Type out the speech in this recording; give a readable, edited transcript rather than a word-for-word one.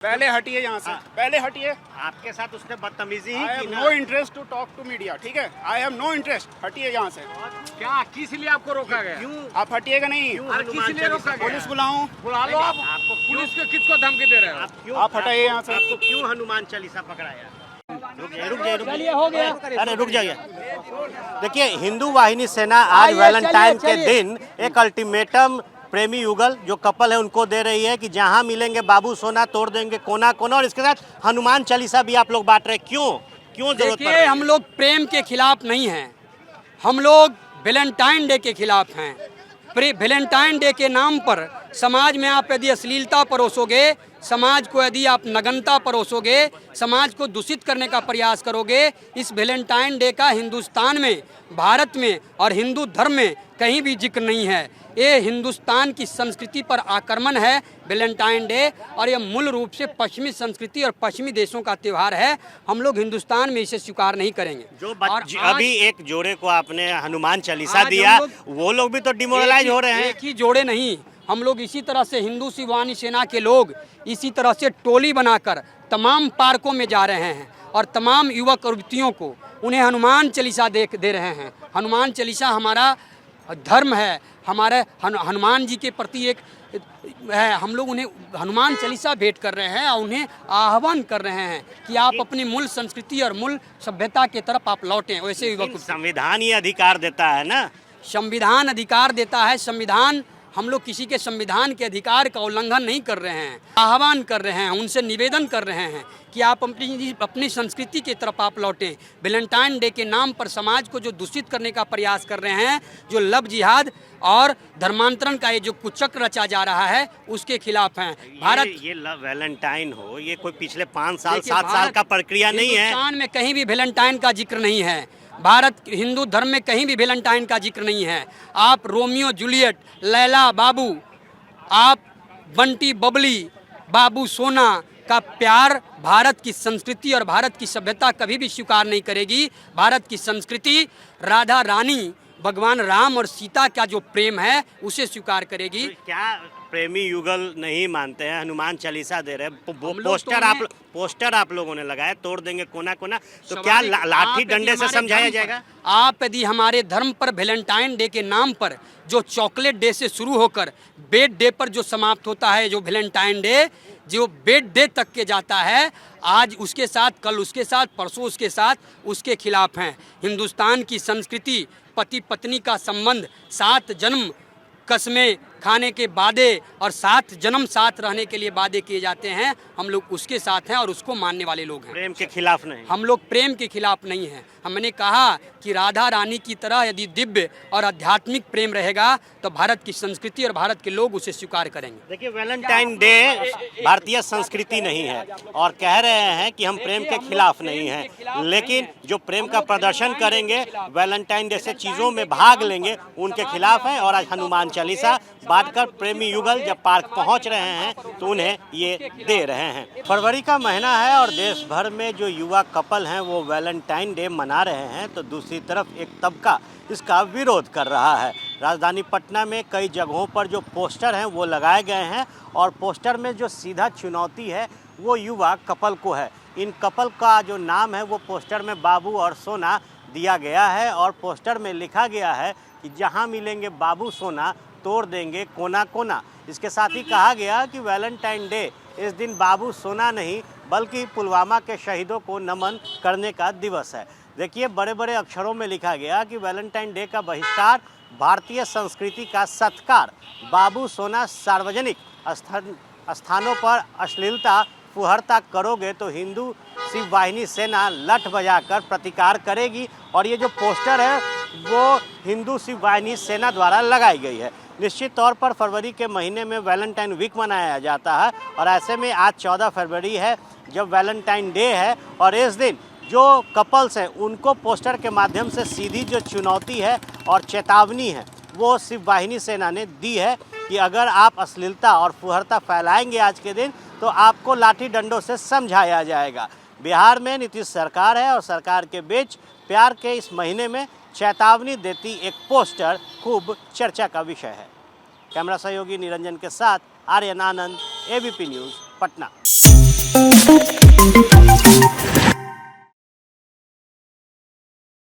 पहले हटिए यहाँ से, पहले हटिए। आपके साथ उसने बदतमीजी ही आई की हैव ना। No interest to talk to media, ठीक है? आई हैव नो इंटरेस्ट, हटिए यहाँ से। क्या किस लिए आपको रोका गया? क्यों आप हटिएगा नहीं? अरे किस लिए रोका गया? पुलिस बुलाऊं? बुला लो आप। आपको पुलिस को किसको धमकी दे रहे हो? आप हटाइए यहाँ से। आपको क्यों हनुमान चालीसा पकड़ाया? रुक जाइए हो गया। अरे रुक जाइए। देखिए, हिंदू वाहिनी सेना आज वैलेंटाइन के दिन एक अल्टीमेटम प्रेमी युगल जो कपल है उनको दे रही है कि जहां मिलेंगे बाबू सोना तोड़ देंगे कोना कोना, और इसके साथ हनुमान चालीसा भी आप लोग बांट रहे हैं। क्यों जरूरत पड़ रही देखिए, है? हम लोग प्रेम के खिलाफ नहीं हैं, हम लोग वैलेंटाइन डे के खिलाफ हैं। वैलेंटाइन डे के नाम पर समाज में आप यदि अश्लीलता परोसोगे, समाज को यदि आप नग्नता परोसोगे, समाज को दूषित करने का प्रयास करोगे, इस वैलेंटाइन डे का हिंदुस्तान में, भारत में और हिंदू धर्म में कहीं भी जिक्र नहीं है। ये हिंदुस्तान की संस्कृति पर आक्रमण है वैलेंटाइन डे, और ये मूल रूप से पश्चिमी संस्कृति और पश्चिमी देशों का त्यौहार है। हम लोग हिंदुस्तान में इसे स्वीकार नहीं करेंगे। जो और अभी एक जोड़े को आपने हनुमान चालीसा दिया, वो लोग भी तो डिमोरलाइज हो रहे हैं। एक ही जोड़े नहीं, हम लोग इसी तरह से हिंदू शिव वाहिनी सेना के लोग इसी तरह से टोली बनाकर तमाम पार्कों में जा रहे हैं और तमाम युवक और युवतियों को उन्हें हनुमान चालीसा दे रहे हैं। हनुमान चालीसा हमारा धर्म है, हमारे हनुमान जी के प्रति एक है। हम लोग उन्हें हनुमान चालीसा भेंट कर रहे हैं और उन्हें आह्वान कर रहे हैं कि आप अपनी मूल संस्कृति और मूल सभ्यता की तरफ आप लौटें। वैसे युवक, संविधान ये अधिकार देता है ना। संविधान अधिकार देता है। संविधान, हम लोग किसी के संविधान के अधिकार का उल्लंघन नहीं कर रहे हैं, आह्वान कर रहे हैं, उनसे निवेदन कर रहे हैं कि आप अपनी संस्कृति की तरफ आप लौटें। वैलेंटाइन डे के नाम पर समाज को जो दूषित करने का प्रयास कर रहे हैं, जो लव जिहाद और धर्मांतरण का ये जो कुचक्र रचा जा रहा है, उसके खिलाफ हैं। भारत ये वैलेंटाइन हो, ये कोई पिछले 5 साल 7 साल का प्रक्रिया नहीं है। हिंदुस्तान में कहीं भी वैलेंटाइन का जिक्र नहीं है। भारत हिंदू धर्म में कहीं भी वैलेंटाइन का जिक्र नहीं है। आप रोमियो जूलियट, लैला बाबू, आप बंटी बबली, बाबू सोना का प्यार भारत की संस्कृति और भारत की सभ्यता कभी भी स्वीकार नहीं करेगी। भारत की संस्कृति राधा रानी, भगवान राम और सीता का जो प्रेम है उसे स्वीकार करेगी। तो क्या प्रेमी युगल नहीं मानते हैं? हनुमान चालीसा दे रहे हैं, पोस्टर आप लोगों ने लगाया, तोड़ देंगे कोना कोना, तो क्या लाठी डंडे से समझाया जाएगा? आप यदि हमारे धर्म पर वैलेंटाइन डे के नाम पर जो चॉकलेट डे से शुरू होकर बेड डे पर जो समाप्त होता है, जो वैलेंटाइन डे जो बेड डे तक के जाता है, आज उसके साथ, कल उसके साथ, परसों उसके साथ, उसके खिलाफ हैं। हिंदुस्तान की संस्कृति, पति पत्नी का संबंध, 7 जन्म कसमें खाने के वादे और 7 जन्म साथ रहने के लिए वादे किए जाते हैं, हम लोग उसके साथ हैं और उसको मानने वाले लोग हैं। प्रेम के खिलाफ नहीं, हम लोग प्रेम के खिलाफ नहीं हैं। हमने कहा कि राधा रानी की तरह यदि दिव्य और आध्यात्मिक प्रेम रहेगा तो भारत की संस्कृति और भारत के लोग उसे स्वीकार करेंगे। देखिए, वैलेंटाइन डे भारतीय संस्कृति नहीं है और कह रहे हैं कि हम प्रेम के खिलाफ नहीं हैं, लेकिन जो प्रेम का प्रदर्शन करेंगे, वैलेंटाइन डे से चीज़ों में भाग लेंगे, उनके खिलाफ हैं। और आज हनुमान चालीसा बांटकर प्रेमी युगल जब पार्क पहुंच रहे हैं तो उन्हें ये दे रहे हैं। फरवरी का महीना है और देश भर में जो युवा कपल हैं वो वैलेंटाइन डे मना रहे हैं, तो दूसरी तरफ एक तबका इसका विरोध कर रहा है। राजधानी पटना में कई जगहों पर जो पोस्टर हैं वो लगाए गए हैं और पोस्टर में जो सीधा चुनौती है वो युवा कपल को है। इन कपल का जो नाम है वो पोस्टर में बाबू और सोना दिया गया है और पोस्टर में लिखा गया है कि जहां मिलेंगे बाबू सोना तोड़ देंगे कोना कोना। इसके साथ ही कहा गया कि वैलेंटाइन डे इस दिन बाबू सोना नहीं बल्कि पुलवामा के शहीदों को नमन करने का दिवस है। देखिए, बड़े बड़े अक्षरों में लिखा गया कि वैलेंटाइन डे का बहिष्कार, भारतीय संस्कृति का सत्कार, बाबू सोना सार्वजनिक स्थानों पर अश्लीलता फुहरता करोगे तो हिंदू शिव वाहिनी सेना लठ बजाकर प्रतिकार करेगी। और ये जो पोस्टर है वो हिंदू शिव वाहिनी सेना द्वारा लगाई गई है। निश्चित तौर पर फरवरी के महीने में वैलेंटाइन वीक मनाया जाता है और ऐसे में आज 14 फरवरी है जब वैलेंटाइन डे है, और इस दिन जो कपल्स हैं उनको पोस्टर के माध्यम से सीधी जो चुनौती है और चेतावनी है वो शिव वाहिनी सेना ने दी है कि अगर आप अश्लीलता और फुहरता फैलाएंगे आज के दिन तो आपको लाठी डंडों से समझाया जाएगा। बिहार में नीतीश सरकार है और सरकार के बीच प्यार के इस महीने में चेतावनी देती एक पोस्टर खूब चर्चा का विषय है। कैमरा सहयोगी निरंजन के साथ आर्यन आनंद, एबीपी न्यूज़, पटना। है।